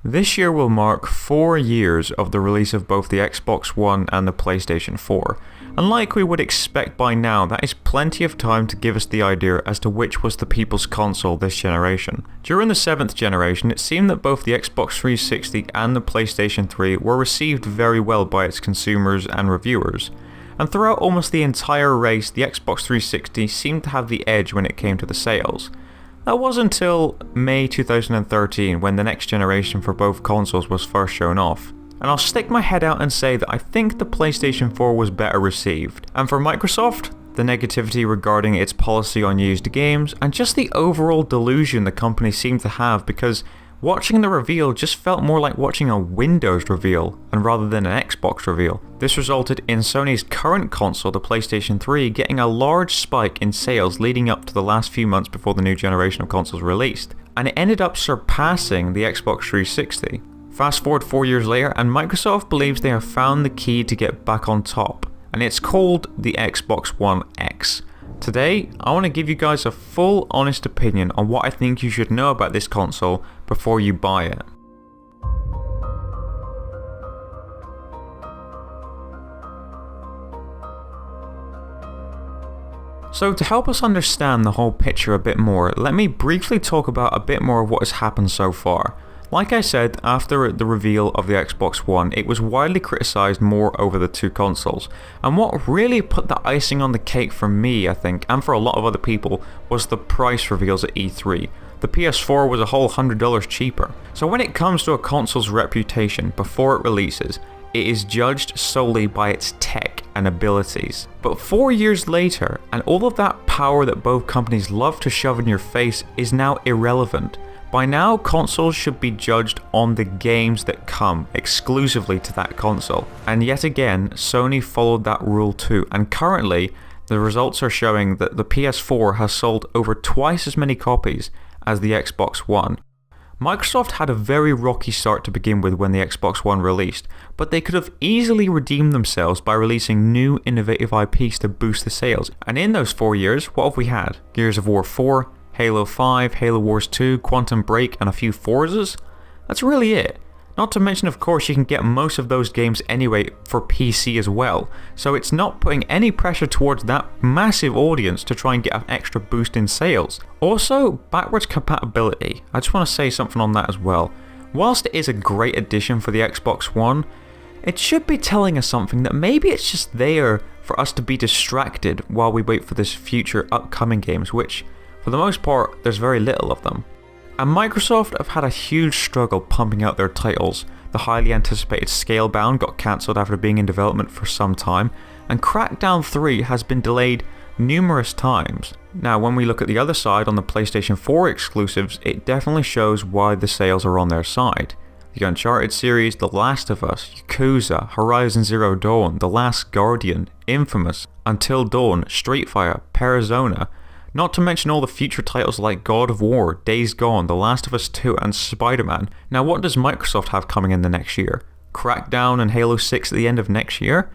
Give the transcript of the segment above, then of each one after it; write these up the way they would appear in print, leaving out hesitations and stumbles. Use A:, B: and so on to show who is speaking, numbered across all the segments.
A: This year will mark 4 years of the release of both the Xbox One and the PlayStation 4, and like we would expect by now, that is plenty of time to give us the idea as to which was the people's console this generation. During the 7th generation, it seemed that both the Xbox 360 and the PlayStation 3 were received very well by its consumers and reviewers, and throughout almost the entire race, the Xbox 360 seemed to have the edge when it came to the sales. That was until May 2013 when the next generation for both consoles was first shown off. And I'll stick my head out and say that I think the PlayStation 4 was better received. And for Microsoft, the negativity regarding its policy on used games, and just the overall delusion the company seemed to have, because watching the reveal just felt more like watching a Windows reveal, and rather than an Xbox reveal. This resulted in Sony's current console, the PlayStation 3, getting a large spike in sales leading up to the last few months before the new generation of consoles released, and it ended up surpassing the Xbox 360. Fast forward 4 years later, and Microsoft believes they have found the key to get back on top, and it's called the Xbox One X. Today, I want to give you guys a full honest opinion on what I think you should know about this console before you buy it. So to help us understand the whole picture a bit more, let me briefly talk about a bit more of what has happened so far. Like I said, after the reveal of the Xbox One, it was widely criticised more over the two consoles, and what really put the icing on the cake for me, I think, and for a lot of other people, was the price reveals at E3. The PS4 was a whole $100 cheaper. So when it comes to a console's reputation before it releases, it is judged solely by its tech and abilities. But 4 years later, and all of that power that both companies love to shove in your face is now irrelevant. By now, consoles should be judged on the games that come exclusively to that console. And yet again, Sony followed that rule too, and currently, the results are showing that the PS4 has sold over twice as many copies as the Xbox One. Microsoft had a very rocky start to begin with when the Xbox One released, but they could have easily redeemed themselves by releasing new innovative IPs to boost the sales. And in those 4 years, what have we had? Gears of War 4, Halo 5, Halo Wars 2, Quantum Break, and a few Forzas? That's really it. Not to mention, of course, you can get most of those games anyway for PC as well, so it's not putting any pressure towards that massive audience to try and get an extra boost in sales. Also, backwards compatibility. I just want to say something on that as well. Whilst it is a great addition for the Xbox One, it should be telling us something that maybe it's just there for us to be distracted while we wait for this future upcoming games, which, for the most part, there's very little of them. And Microsoft have had a huge struggle pumping out their titles. The highly anticipated Scalebound got cancelled after being in development for some time, and Crackdown 3 has been delayed numerous times. Now, when we look at the other side on the PlayStation 4 exclusives, it definitely shows why the sales are on their side. The Uncharted series, The Last of Us, Yakuza, Horizon Zero Dawn, The Last Guardian, Infamous, Until Dawn, Street Fighter, Persona, not to mention all the future titles like God of War, Days Gone, The Last of Us 2 and Spider-Man. Now what does Microsoft have coming in the next year? Crackdown and Halo 6 at the end of next year?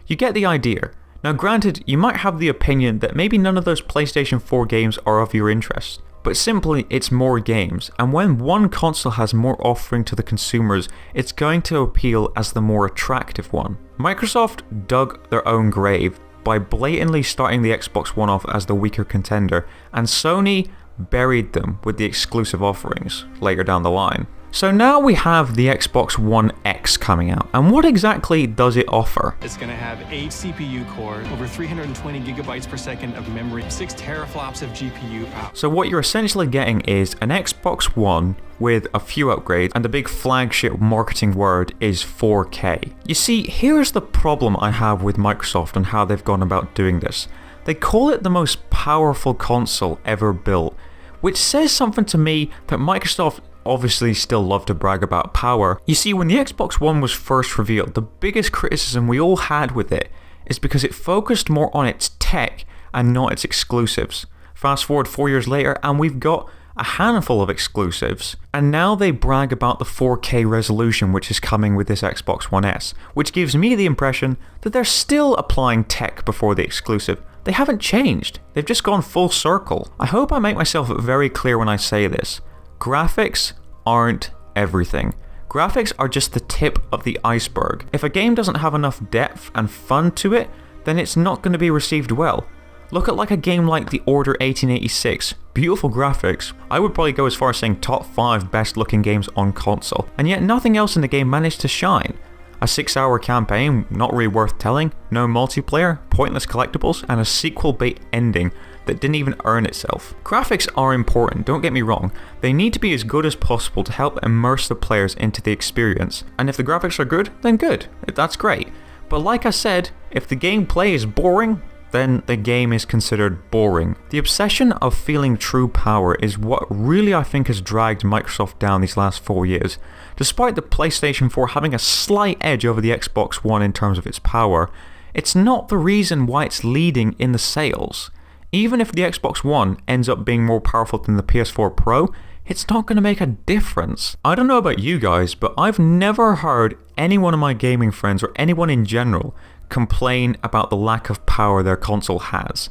A: You get the idea. Now granted, you might have the opinion that maybe none of those PlayStation 4 games are of your interest, but simply it's more games, and when one console has more offering to the consumers, it's going to appeal as the more attractive one. Microsoft dug their own grave by blatantly starting the Xbox One off as the weaker contender, and Sony buried them with the exclusive offerings later down the line. So now we have the Xbox One X coming out, and what exactly does it offer?
B: It's going to have 8 CPU cores, over 320 gigabytes per second of memory, 6 teraflops of GPU power.
A: So what you're essentially getting is an Xbox One with a few upgrades, and the big flagship marketing word is 4K. You see, here's the problem I have with Microsoft and how they've gone about doing this. They call it the most powerful console ever built, which says something to me that Microsoft obviously still love to brag about power. You see, when the Xbox One was first revealed, the biggest criticism we all had with it is because it focused more on its tech and not its exclusives. Fast forward 4 years later and we've got a handful of exclusives, and now they brag about the 4K resolution which is coming with this Xbox One S, which gives me the impression that they're still applying tech before the exclusive. They haven't changed, they've just gone full circle. I hope I make myself very clear when I say this. Graphics aren't everything. Graphics are just the tip of the iceberg. If a game doesn't have enough depth and fun to it, then it's not going to be received well. Look at like a game like The Order 1886. Beautiful graphics. I would probably go as far as saying top 5 best looking games on console, and yet nothing else in the game managed to shine. A 6-hour campaign, not really worth telling, no multiplayer, pointless collectibles, and a sequel-bait ending that didn't even earn itself. Graphics are important, don't get me wrong. They need to be as good as possible to help immerse the players into the experience, and if the graphics are good, then good. That's great. But like I said, if the gameplay is boring, then the game is considered boring. The obsession of feeling true power is what really I think has dragged Microsoft down these last 4 years. Despite the PlayStation 4 having a slight edge over the Xbox One in terms of its power, it's not the reason why it's leading in the sales. Even if the Xbox One ends up being more powerful than the PS4 Pro, it's not going to make a difference. I don't know about you guys, but I've never heard any one of my gaming friends or anyone in general complain about the lack of power their console has.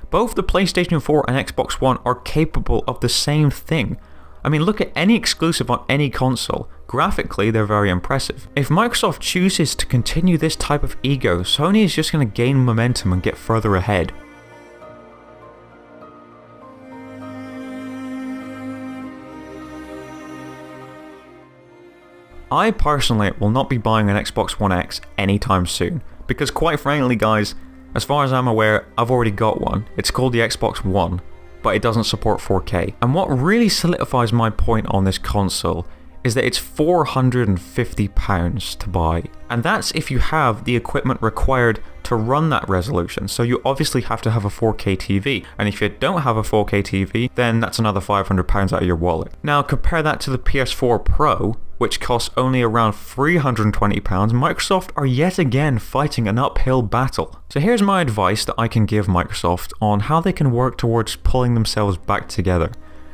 A: Both the PlayStation 4 and Xbox One are capable of the same thing. I mean, look at any exclusive on any console. Graphically, they're very impressive. If Microsoft chooses to continue this type of ego, Sony is just going to gain momentum and get further ahead. I personally will not be buying an Xbox One X anytime soon, because quite frankly guys, as far as I'm aware, I've already got one. It's called the Xbox One, but it doesn't support 4K. And what really solidifies my point on this console is that it's £450 to buy. And that's if you have the equipment required to run that resolution. So you obviously have to have a 4K TV. And if you don't have a 4K TV, then that's another £500 out of your wallet. Now compare that to the PS4 Pro, which costs only around £320, Microsoft are yet again fighting an uphill battle. So here's my advice that I can give Microsoft on how they can work towards pulling themselves back together.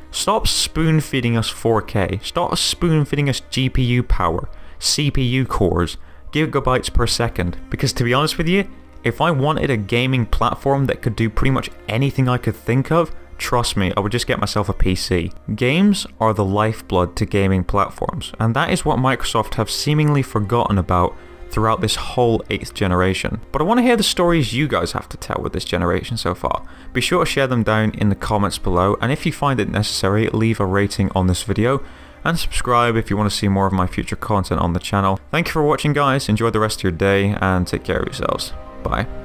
A: Stop spoon feeding us 4K, stop spoon feeding us GPU power, CPU cores, gigabytes per second, because to be honest with you, if I wanted a gaming platform that could do pretty much anything I could think of, trust me, I would just get myself a PC. Games are the lifeblood to gaming platforms, and that is what Microsoft have seemingly forgotten about throughout this whole 8th generation. But I want to hear the stories you guys have to tell with this generation so far. Be sure to share them down in the comments below, and if you find it necessary, leave a rating on this video, and subscribe if you want to see more of my future content on the channel. Thank you for watching guys, enjoy the rest of your day, and take care of yourselves. Bye.